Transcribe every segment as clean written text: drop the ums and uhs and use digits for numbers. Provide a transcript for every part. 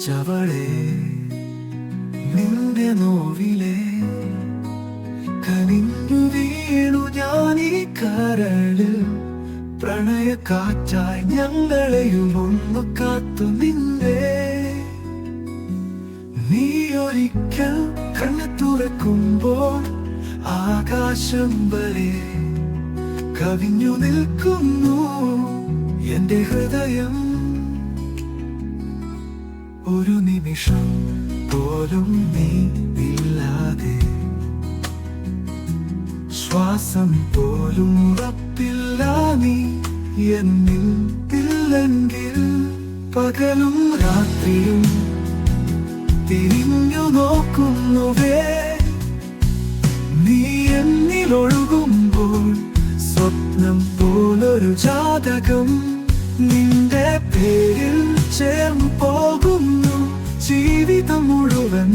ജനിച്ചവളെ, നിന്റെ നോവിലെ കനിഞ്ഞു വീണു ഞാനീ കരളിൽ. പ്രണയക്കാറ്റായി ഞങ്ങളെയും ഒന്നു കാത്തു നിന്നെ. നീ ഒരിക്കൽ കണ്ണു തുറക്കുമ്പോൾ ആകാശം വരെ കവിഞ്ഞു നിൽക്കുന്നു എന്റെ ഹൃദയം. ഒരു നിമിഷം പോലും നീ ഇല്ലാതെ, ശ്വാസം പോലും ഉറപ്പില്ല നീ എന്നിൽ ഇല്ലെങ്കിൽ. പകലും രാത്രിയും തിരിഞ്ഞു നോക്കുന്നുവേ, നീ എന്നിലൊഴുകുമ്പോൾ സ്വപ്നം പോലൊരു ജാതകം. നിന്റെ പേരിൽ ചേർന്നു പോകുന്നു ജീവിതം മുഴുവൻ,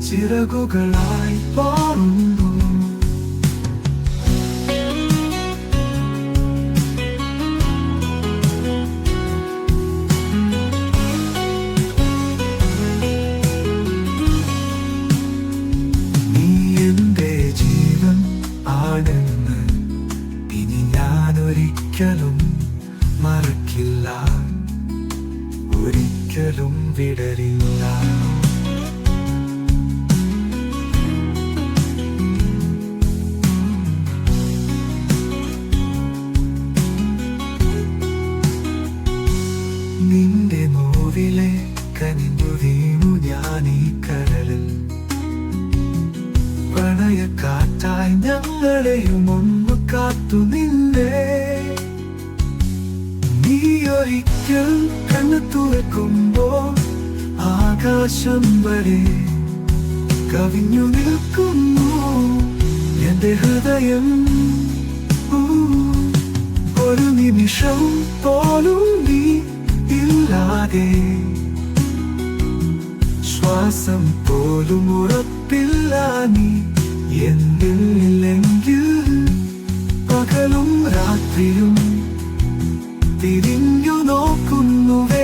ചിറകുകളായി പാറുന്നു. നീ എന്റെ ജീവൻ ആണെന്ന് ഇനി ഞാനൊരിക്കലും മറക്കില്ല, ഒരിക്കലും വിടരില്ല. നിന്റെ നോവിലെ കനിഞ്ഞു വീണു ഞാനീ കരളിൽ. പ്രണയക്കാറ്റായി ഞങ്ങളെയും ഒന്നു കാത്തു നിന്നെ. നീ ഒരിക്കൽ കണ്ണു തുറക്കുമ്പോൾ ആകാശം വരെ കവിഞ്ഞു നിൽക്കുന്നു എന്റെ ഹൃദയം. ഒരു നിമിഷം പോലും നീ ഇല്ലാതെ, ശ്വാസം പോലും ഉറപ്പില്ല നീ എന്നില്ലെങ്കിൽ. പകലും രാത്രിയും തിരിഞ്ഞു നോക്കുന്നുവേ,